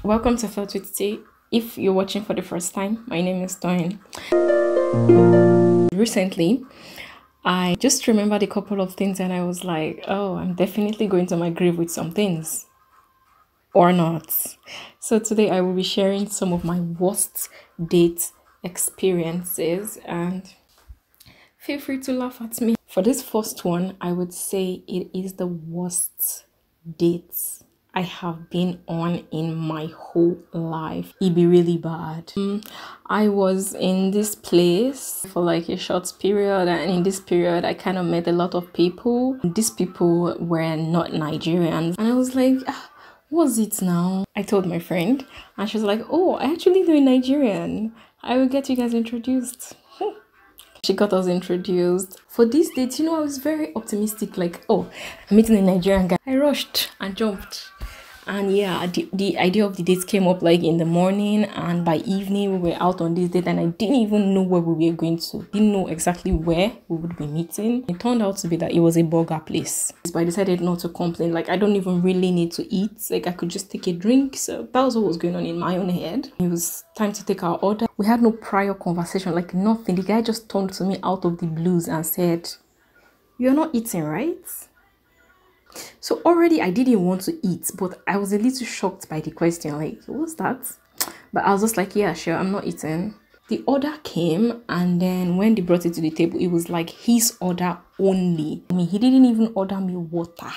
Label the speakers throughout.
Speaker 1: Welcome to ThoughtsWithTee. If you're watching for the first time, my name is Toyin. Recently, I just remembered a couple of things and I was like, oh, I'm definitely going to my grave with some things. Or not. So today I will be sharing some of my worst date experiences and feel free to laugh at me. For this first one, I would say it is the worst date I have been on in my whole life. It'd be really bad. I was in this place for like a short period, and in this period I kind of met a lot of people. These people were not Nigerians, and I was like, what's it now? I told my friend and she was like, oh, I actually do a Nigerian. I will get you guys introduced. She got us introduced. For this date, I was very optimistic, like, oh, I'm meeting a Nigerian guy. I rushed and jumped. And yeah, the idea of the date came up like in the morning, and by evening we were out on this date and I didn't even know where we were going to. Didn't know exactly where we would be meeting. It turned out to be that it was a burger place. But I decided not to complain. Like, I don't even really need to eat. Like, I could just take a drink. So that was what was going on in my own head. It was time to take our order. We had no prior conversation, like nothing. The guy just turned to me out of the blues and said, "You're not eating, right?" So already I didn't want to eat, but I was a little shocked by the question, like, what's that? But I was just like, yeah, sure, I'm not eating. The order came, and then when they brought it to the table, it was like his order only. I mean, he didn't even order me water.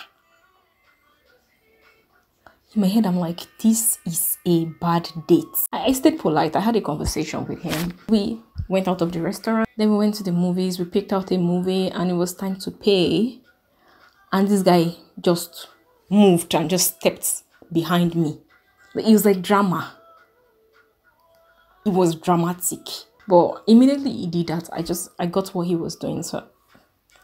Speaker 1: In my head, I'm like, this is a bad date. I stayed polite. I had a conversation with him. We went out of the restaurant. Then we went to the movies. We picked out a movie and it was time to pay. And this guy just moved and just stepped behind me. But it was like drama. It was dramatic. But immediately he did that, I got what he was doing. So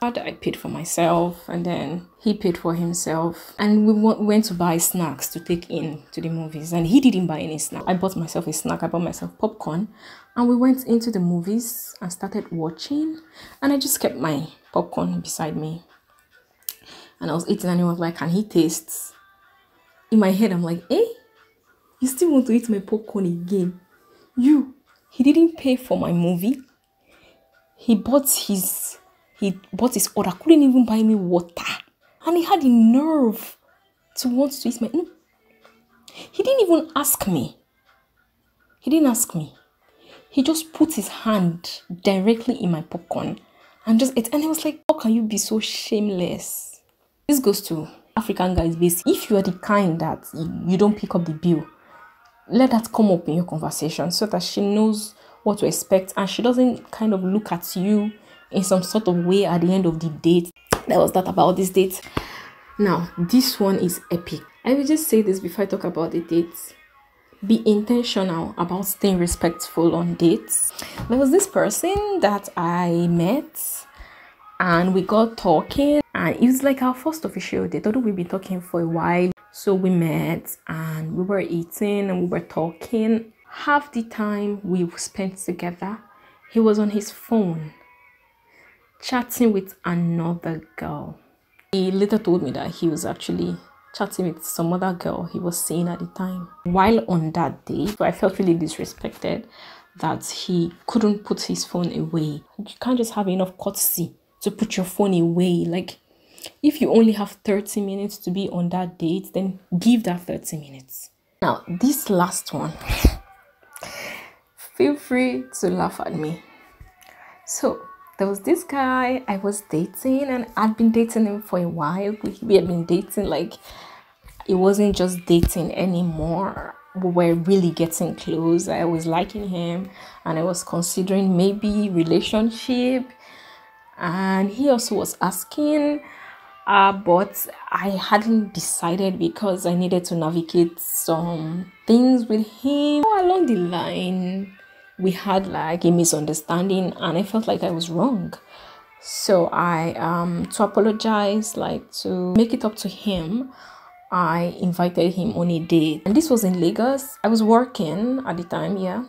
Speaker 1: I paid for myself and then he paid for himself. And we went to buy snacks to take in to the movies. And he didn't buy any snack. I bought myself a snack. I bought myself popcorn. And we went into the movies and started watching. And I just kept my popcorn beside me. And I was eating and he was like, can he taste? In my head, I'm like, eh? You still want to eat my popcorn again? He didn't pay for my movie. He bought his order, couldn't even buy me water. And he had the nerve to want to eat my... No. He didn't even ask me. He didn't ask me. He just put his hand directly in my popcorn and just ate. And I was like, how can you be so shameless? This goes to African guys basically. If you are the kind that you don't pick up the bill, let that come up in your conversation so that she knows what to expect and she doesn't kind of look at you in some sort of way at the end of the date. That was that about this date. Now, this one is epic. I will just say this before I talk about the dates. Be intentional about staying respectful on dates. There was this person that I met and we got talking, and it was like our first official date, although we've been talking for a while. So we met and we were eating and we were talking. Half the time we spent together, he was on his phone chatting with another girl. He later told me that he was actually chatting with some other girl he was seeing at the time. While on that day, so I felt really disrespected that he couldn't put his phone away. You can't just have enough courtesy to put your phone away. Like, if you only have 30 minutes to be on that date, then give that 30 minutes. Now, this last one, feel free to laugh at me. So, there was this guy I was dating, and I'd been dating him for a while. We had been dating, like, it wasn't just dating anymore. We were really getting close. I was liking him, and I was considering maybe relationship. And he also was asking, but I hadn't decided because I needed to navigate some things with him. Along the line, we had like a misunderstanding and I felt like I was wrong. So I, to apologize, like to make it up to him, I invited him on a date. And this was in Lagos. I was working at the time, yeah.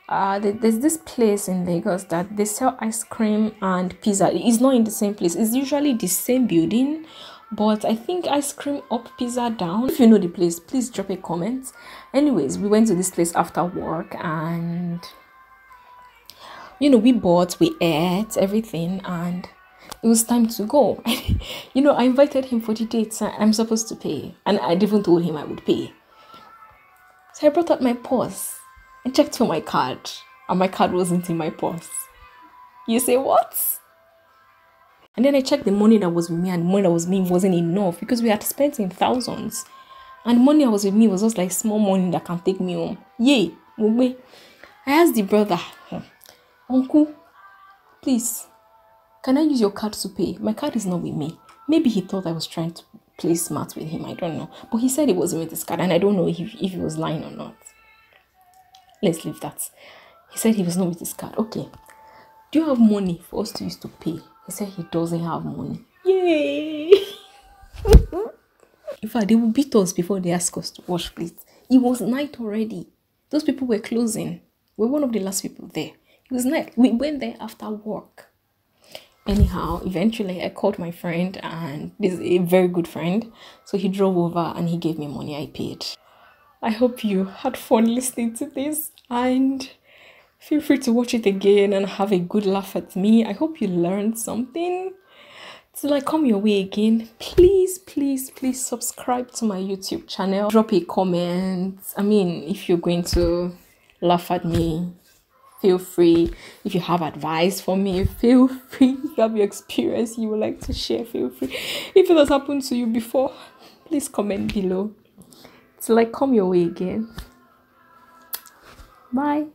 Speaker 1: There's this place in Lagos that they sell ice cream and pizza. It's not in the same place. It's usually the same building, but I think ice cream up, pizza down. If you know the place, please drop a comment. Anyways, we went to this place after work, and you know, we bought, we ate everything, and it was time to go. You know, I invited him for the date, so I'm supposed to pay, and I even told him I would pay. So I brought out my purse and checked for my card, and my card wasn't in my purse. You say what? And then I checked the money that was with me, and the money that was with me wasn't enough because we had spent in thousands. And the money that was with me was just like small money that can take me home. Yay, I asked the brother, Uncle, please, can I use your card to pay? My card is not with me. Maybe he thought I was trying to play smart with him. I don't know. But he said it wasn't with his card, and I don't know if he was lying or not. Let's leave that. He said he was not with his card. Okay. Do you have money for us to use to pay? He said he doesn't have money. Yay! In fact, they will beat us before they ask us to wash plates. It was night already. Those people were closing. We were one of the last people there. It was night. We went there after work. Anyhow, eventually I called my friend, and this is a very good friend. So he drove over and he gave me money. I paid. I hope you had fun listening to this, and feel free to watch it again and have a good laugh at me. I hope you learned something. Till I come your way again, please subscribe to my YouTube channel. Drop a comment. I mean, if you're going to laugh at me, feel free. If you have advice for me, feel free. If you have your experience you would like to share, feel free. If it has happened to you before, please comment below. Till I come your way again. Bye.